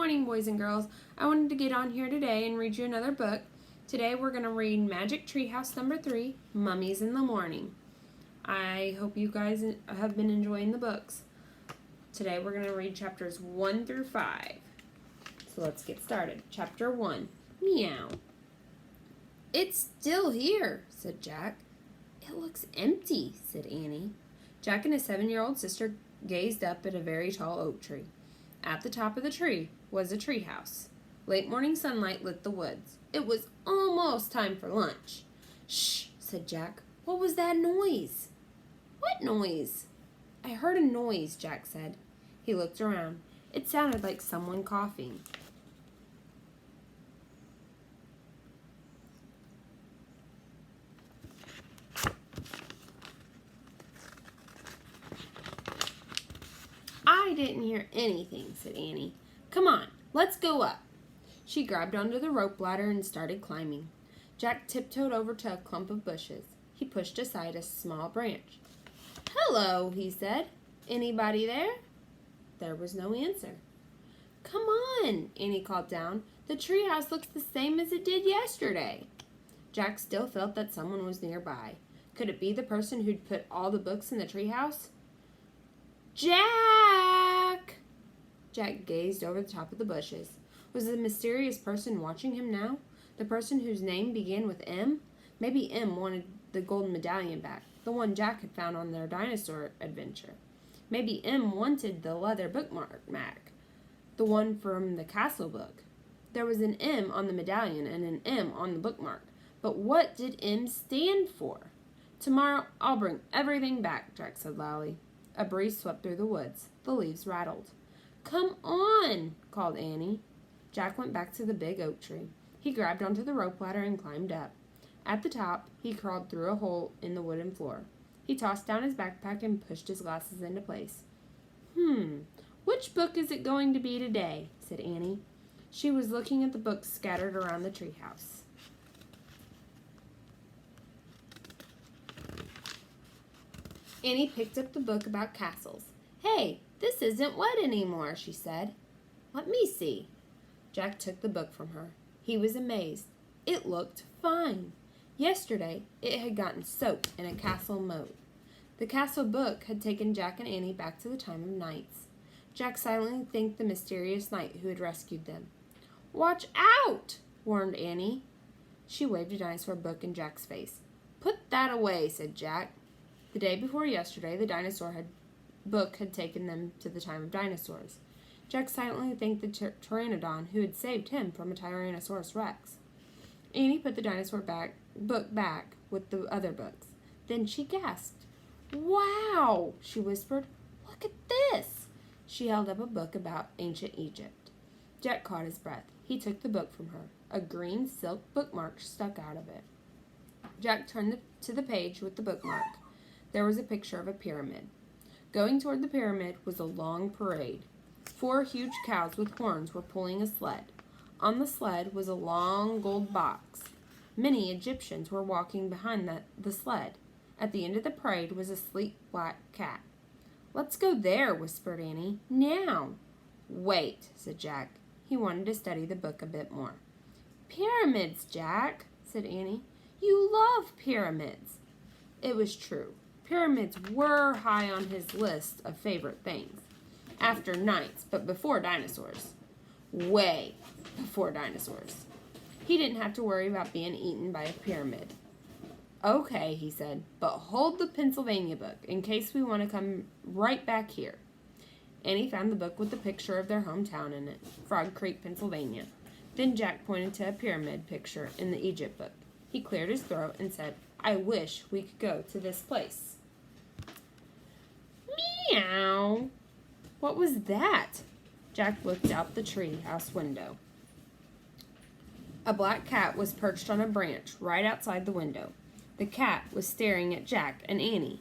morning, boys and girls. I wanted to get on here today and read you another book. Today we're going to read Magic Treehouse number 3, Mummies in the Morning. I hope you guys have been enjoying the books. Today we're going to read chapters 1 through 5. So let's get started. Chapter 1, Meow. "It's still here," said Jack. "It looks empty," said Annie. Jack and his 7-year-old sister gazed up at a very tall oak tree. At the top of the tree was a tree house. Late morning sunlight lit the woods. It was almost time for lunch. "Shh," said Jack. "What was that noise?" "What noise?" "I heard a noise," Jack said. He looked around. It sounded like someone coughing. "I didn't hear anything," said Annie. "Come on, let's go up." She grabbed onto the rope ladder and started climbing. Jack tiptoed over to a clump of bushes. He pushed aside a small branch. "Hello," he said. "Anybody there?" There was no answer. "Come on," Annie called down. "The treehouse looks the same as it did yesterday." Jack still felt that someone was nearby. Could it be the person who'd put all the books in the treehouse? "Jack!" Jack gazed over the top of the bushes. Was the mysterious person watching him now? The person whose name began with M? Maybe M wanted the golden medallion back, the one Jack had found on their dinosaur adventure. Maybe M wanted the leather bookmark, the one from the castle book. There was an M on the medallion and an M on the bookmark. But what did M stand for? "Tomorrow I'll bring everything back," Jack said loudly. A breeze swept through the woods. The leaves rattled. "Come on," called Annie. Jack went back to the big oak tree. He grabbed onto the rope ladder and climbed up. At the top, he crawled through a hole in the wooden floor. He tossed down his backpack and pushed his glasses into place. Which book is it going to be today?" said Annie. She was looking at the books scattered around the treehouse. Annie picked up the book about castles. "Hey, this isn't wet anymore," she said. "Let me see." Jack took the book from her. He was amazed. It looked fine. Yesterday, it had gotten soaked in a castle moat. The castle book had taken Jack and Annie back to the time of knights. Jack silently thanked the mysterious knight who had rescued them. "Watch out!" warned Annie. She waved a dinosaur book in Jack's face. "Put that away," said Jack. The day before yesterday, the dinosaur book had taken them to the time of dinosaurs. Jack silently thanked the pteranodon who had saved him from a Tyrannosaurus Rex. Annie put the dinosaur book back with the other books. Then she gasped. "Wow!" she whispered. "Look at this!" She held up a book about ancient Egypt. Jack caught his breath. He took the book from her. A green silk bookmark stuck out of it. Jack turned to the page with the bookmark. There was a picture of a pyramid. Going toward the pyramid was a long parade. 4 huge cows with horns were pulling a sled. On the sled was a long gold box. Many Egyptians were walking behind the sled. At the end of the parade was a sleek black cat. "Let's go there," whispered Annie. "Now." "Wait," said Jack. He wanted to study the book a bit more. "Pyramids, Jack," said Annie. "You love pyramids." It was true. Pyramids were high on his list of favorite things. After knights, but before dinosaurs. Way before dinosaurs. He didn't have to worry about being eaten by a pyramid. "Okay," he said, "but hold the Pennsylvania book in case we want to come right back here." Annie found the book with the picture of their hometown in it, Frog Creek, Pennsylvania. Then Jack pointed to a pyramid picture in the Egypt book. He cleared his throat and said, "I wish we could go to this place." "Meow." What was that? Jack looked out the treehouse window. A black cat was perched on a branch right outside the window. The cat was staring at Jack and Annie.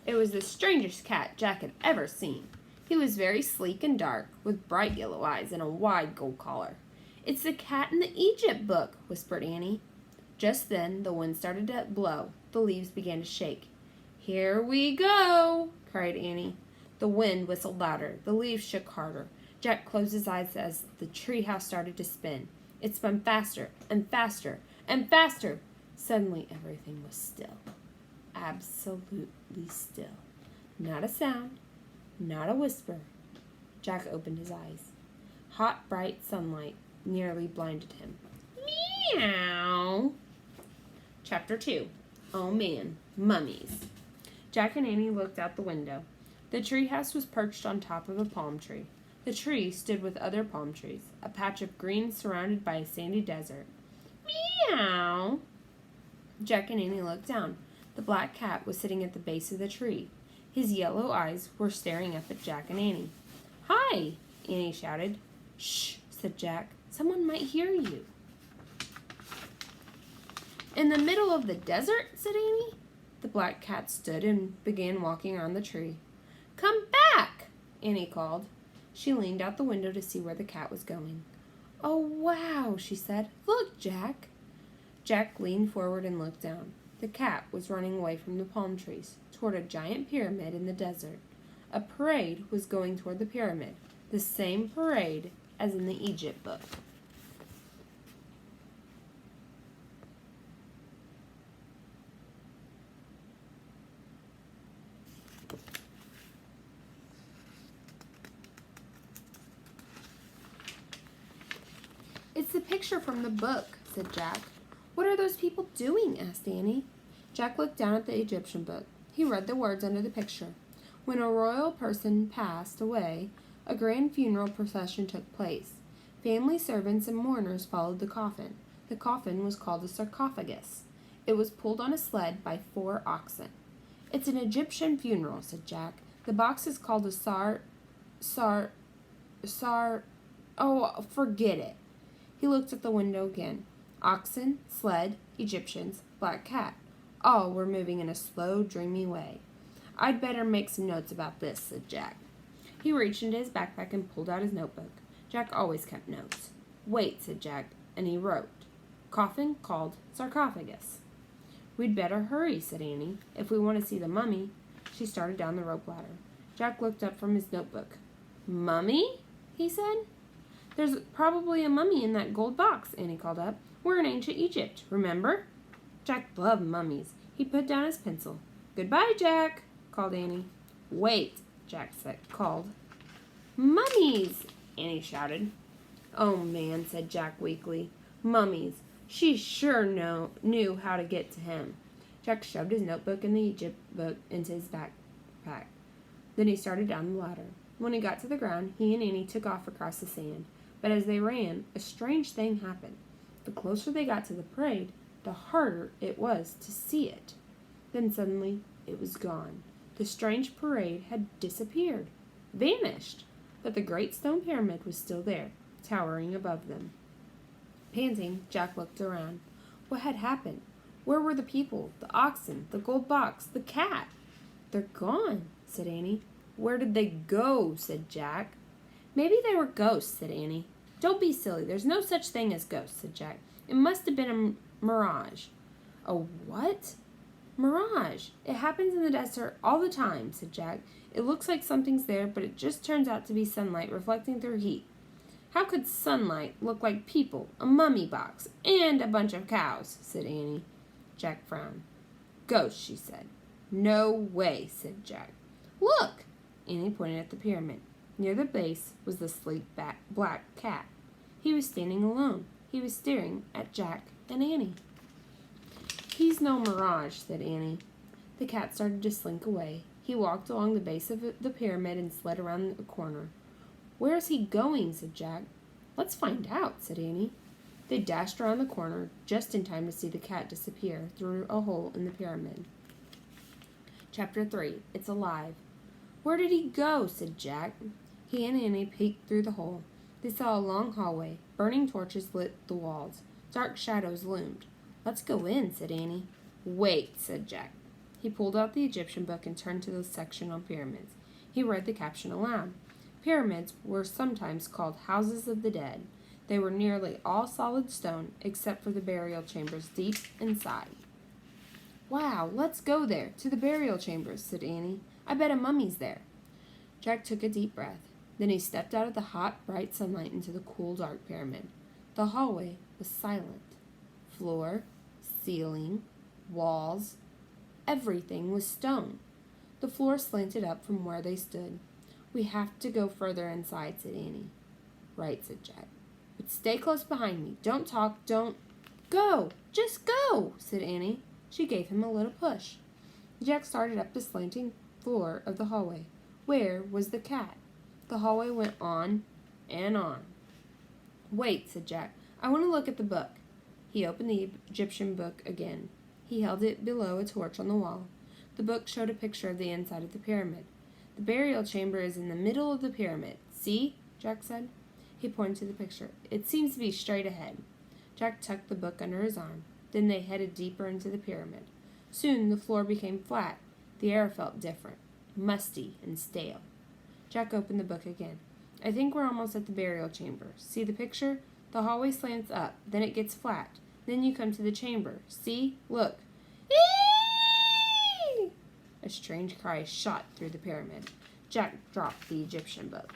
It was the strangest cat Jack had ever seen. He was very sleek and dark, with bright yellow eyes and a wide gold collar. "It's the cat in the Egypt book," whispered Annie. Just then the wind started to blow. The leaves began to shake. "Here we go!" cried Annie. The wind whistled louder. The leaves shook harder. Jack closed his eyes as the treehouse started to spin. It spun faster and faster and faster. Suddenly everything was still. Absolutely still. Not a sound. Not a whisper. Jack opened his eyes. Hot, bright sunlight nearly blinded him. Meow. Chapter 2. Oh man, mummies. Jack and Annie looked out the window. The treehouse was perched on top of a palm tree. The tree stood with other palm trees, a patch of green surrounded by a sandy desert. Meow. Jack and Annie looked down. The black cat was sitting at the base of the tree. His yellow eyes were staring up at Jack and Annie. "Hi," Annie shouted. "Shh," said Jack. "Someone might hear you." "In the middle of the desert?" said Annie. The black cat stood and began walking around the tree. "Come back," Annie called. She leaned out the window to see where the cat was going. "Oh, wow," she said. "Look, Jack." Jack leaned forward and looked down. The cat was running away from the palm trees, toward a giant pyramid in the desert. A parade was going toward the pyramid, the same parade as in the Egypt book. "It's the picture from the book," said Jack. "What are those people doing?" asked Annie. Jack looked down at the Egyptian book. He read the words under the picture. When a royal person passed away, a grand funeral procession took place. Family servants and mourners followed the coffin. The coffin was called a sarcophagus. It was pulled on a sled by 4 oxen. "It's an Egyptian funeral," said Jack. "The box is called a oh, forget it." He looked at the window again. Oxen, sled, Egyptians, black cat. All were moving in a slow, dreamy way. "I'd better make some notes about this," said Jack. He reached into his backpack and pulled out his notebook. Jack always kept notes. "Wait," said Jack, and he wrote. "Coffin called sarcophagus." "We'd better hurry," said Annie, "if we want to see the mummy." She started down the rope ladder. Jack looked up from his notebook. "Mummy?" he said. "There's probably a mummy in that gold box," Annie called up. "We're in ancient Egypt, remember?" Jack loved mummies. He put down his pencil. "Goodbye, Jack," called Annie. "Wait," Jack called. "Mummies!" Annie shouted. "Oh, man," said Jack weakly. "Mummies. She sure knew how to get to him." Jack shoved his notebook and the Egypt book into his backpack. Then he started down the ladder. When he got to the ground, he and Annie took off across the sand. But as they ran, a strange thing happened. The closer they got to the parade, the harder it was to see it. Then suddenly, it was gone. The strange parade had disappeared, vanished, but the great stone pyramid was still there, towering above them. Panting, Jack looked around. What had happened? Where were the people, the oxen, the gold box, the cat? "They're gone," said Annie. "Where did they go?" said Jack. "Maybe they were ghosts," said Annie. "Don't be silly. There's no such thing as ghosts," said Jack. "It must have been a mirage." "A what?" "Mirage. It happens in the desert all the time," said Jack. "It looks like something's there, but it just turns out to be sunlight reflecting through heat." "How could sunlight look like people, a mummy box, and a bunch of cows?" said Annie. Jack frowned. "Ghosts," she said. "No way," said Jack. "Look!" Annie pointed at the pyramid. Near the base was the sleek black cat. He was standing alone. He was staring at Jack and Annie. "He's no mirage," said Annie. The cat started to slink away. He walked along the base of the pyramid and slid around the corner. "Where is he going?" said Jack. "Let's find out," said Annie. They dashed around the corner just in time to see the cat disappear through a hole in the pyramid. Chapter 3. It's Alive. "Where did he go?" said Jack. He and Annie peeked through the hole. They saw a long hallway. Burning torches lit the walls. Dark shadows loomed. "Let's go in," said Annie. "Wait," said Jack. He pulled out the Egyptian book and turned to the section on pyramids. He read the caption aloud. Pyramids were sometimes called houses of the dead. They were nearly all solid stone, except for the burial chambers deep inside. "Wow, let's go there, to the burial chambers," said Annie. "I bet a mummy's there." Jack took a deep breath. Then he stepped out of the hot, bright sunlight into the cool, dark pyramid. The hallway was silent. Floor, ceiling, walls, everything was stone. The floor slanted up from where they stood. "We have to go further inside," said Annie. "Right," said Jack. "But stay close behind me. Don't talk, don't—" "Go! Just go!" said Annie. She gave him a little push. Jack started up the slanting floor of the hallway. Where was the cat? The hallway went on and on. "Wait," said Jack. "I want to look at the book." He opened the Egyptian book again. He held it below a torch on the wall. The book showed a picture of the inside of the pyramid. "The burial chamber is in the middle of the pyramid. See?" Jack said. He pointed to the picture. "It seems to be straight ahead." Jack tucked the book under his arm. Then they headed deeper into the pyramid. Soon the floor became flat. The air felt different, musty and stale. Jack opened the book again. "I think we're almost at the burial chamber. See the picture? The hallway slants up, then it gets flat. Then you come to the chamber. See? Look." "Eee!" A strange cry shot through the pyramid. Jack dropped the Egyptian book.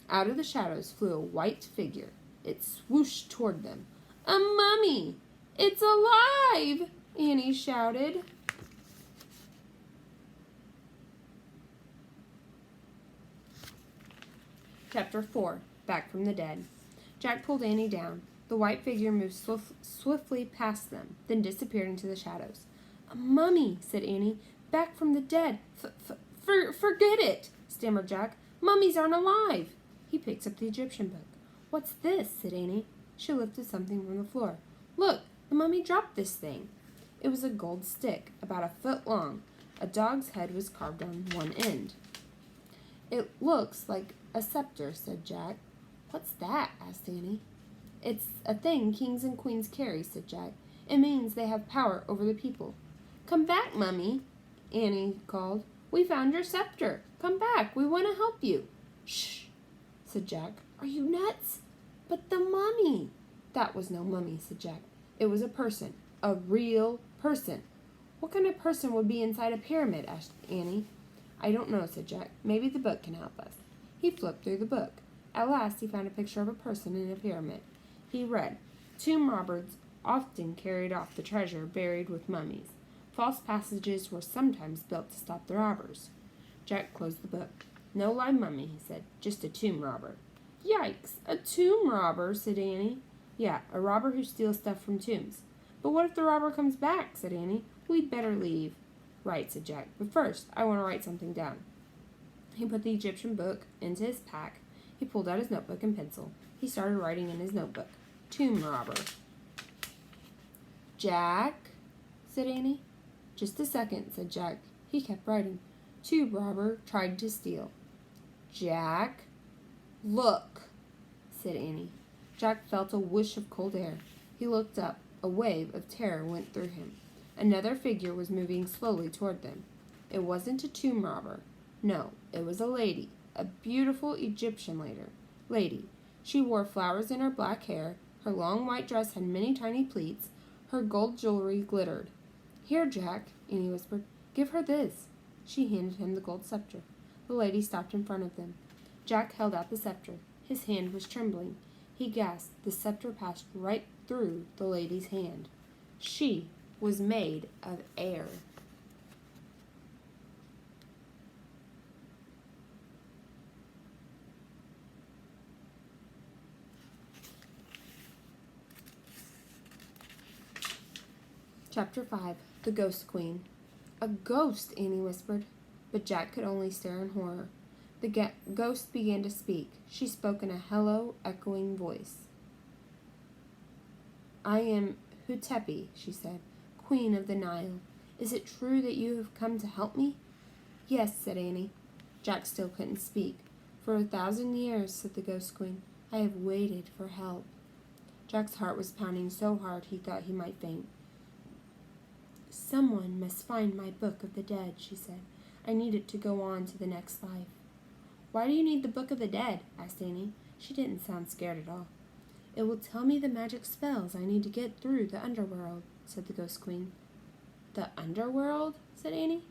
Out of the shadows flew a white figure. It swooshed toward them. "A mummy! It's alive!" Annie shouted. Chapter 4. Back from the Dead. Jack pulled Annie down. The white figure moved swiftly past them, then disappeared into the shadows. "A mummy," said Annie. "Back from the dead. Forget it," stammered Jack. "Mummies aren't alive." He picked up the Egyptian book. "What's this?" said Annie. She lifted something from the floor. "Look, the mummy dropped this thing." It was a gold stick, about a foot long. A dog's head was carved on one end. "It looks like a scepter," said Jack. "What's that?" asked Annie. "It's a thing kings and queens carry," said Jack. "It means they have power over the people." "Come back, Mummy," Annie called. "We found your scepter. Come back. We want to help you." "Shh," said Jack. "Are you nuts?" "But the mummy." "That was no mummy," said Jack. "It was a person. A real person." "What kind of person would be inside a pyramid?" asked Annie. "I don't know," said Jack. "Maybe the book can help us." He flipped through the book. At last he found a picture of a person in a pyramid. He read, "Tomb robbers often carried off the treasure buried with mummies. False passages were sometimes built to stop the robbers." Jack closed the book. "No live mummy," he said. "Just a tomb robber." "Yikes! A tomb robber," said Annie. "Yeah, a robber who steals stuff from tombs." "But what if the robber comes back?" said Annie. "We'd better leave." "Right," said Jack. "But first, I want to write something down." He put the Egyptian book into his pack. He pulled out his notebook and pencil. He started writing in his notebook. "Tomb robber." "Jack," said Annie. "Just a second," said Jack. He kept writing. "Tomb robber tried to steal." "Jack." "Look," said Annie. Jack felt a whoosh of cold air. He looked up. A wave of terror went through him. Another figure was moving slowly toward them. It wasn't a tomb robber. No, it was a lady, a beautiful Egyptian lady. She wore flowers in her black hair. Her long white dress had many tiny pleats. Her gold jewelry glittered. "Here, Jack," Annie whispered. "Give her this." She handed him the gold scepter. The lady stopped in front of them. Jack held out the scepter. His hand was trembling. He gasped. The scepter passed right through the lady's hand. She was made of air. Chapter 5. The Ghost Queen. "A ghost," Annie whispered. But Jack could only stare in horror. The ghost began to speak. She spoke in a hollow, echoing voice. "I am Hutepi," she said, "Queen of the Nile. Is it true that you have come to help me?" "Yes," said Annie. Jack still couldn't speak. "For 1,000 years," said the Ghost Queen, "I have waited for help." Jack's heart was pounding so hard he thought he might faint. "Someone must find my Book of the Dead," she said. "I need it to go on to the next life." "Why do you need the Book of the Dead?" asked Annie. She didn't sound scared at all. It will tell me the magic spells I need to get through the underworld, said the Ghost Queen. The underworld? Said Annie.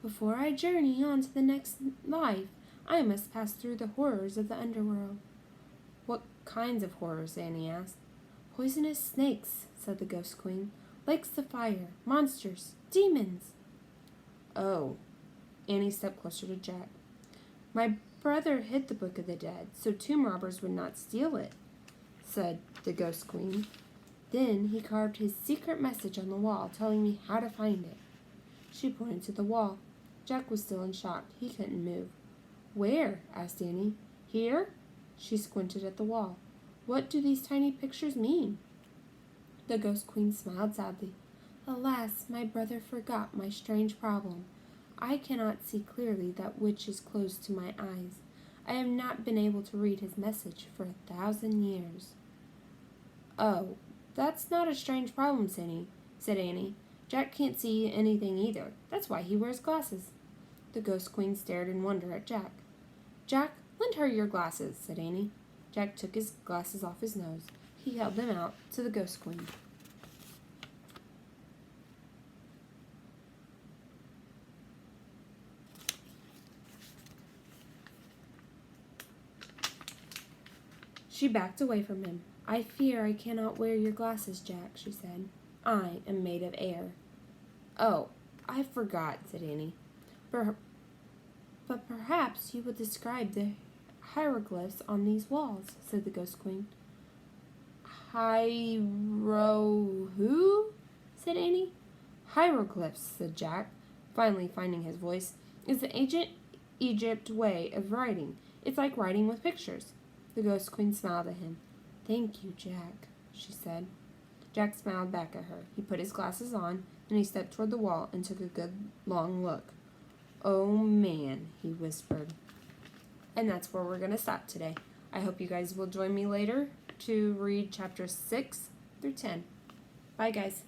Before I journey on to the next life, I must pass through the horrors of the underworld. What kinds of horrors? Annie asked. Poisonous snakes, said the Ghost Queen. Lakes of fire, monsters, demons. Oh. Annie stepped closer to Jack. My brother hid the Book of the Dead, so tomb robbers would not steal it, said the Ghost Queen. Then he carved his secret message on the wall, telling me how to find it. She pointed to the wall. Jack was still in shock. He couldn't move. Where? Asked Annie. Here? She squinted at the wall. What do these tiny pictures mean? The Ghost Queen smiled sadly. Alas, my brother forgot my strange problem. I cannot see clearly that which is closed to my eyes. I have not been able to read his message for 1,000 years. Oh, that's not a strange problem, said Annie. Jack can't see anything either. That's why he wears glasses. The Ghost Queen stared in wonder at Jack. Jack, lend her your glasses, said Annie. Jack took his glasses off his nose. He held them out to the Ghost Queen. She backed away from him. I fear I cannot wear your glasses, Jack, she said. I am made of air. Oh, I forgot, said Annie. But perhaps you will describe the hieroglyphs on these walls, said the Ghost Queen. Who? Said Annie. Hieroglyphs, said Jack, finally finding his voice, is the ancient Egypt way of writing. It's like writing with pictures. The Ghost Queen smiled at him. Thank you, Jack, she said. Jack smiled back at her. He put his glasses on, and he stepped toward the wall and took a good long look. Oh, man, he whispered. And that's where we're going to stop today. I hope you guys will join me later to read chapters 6 through 10. Bye, guys.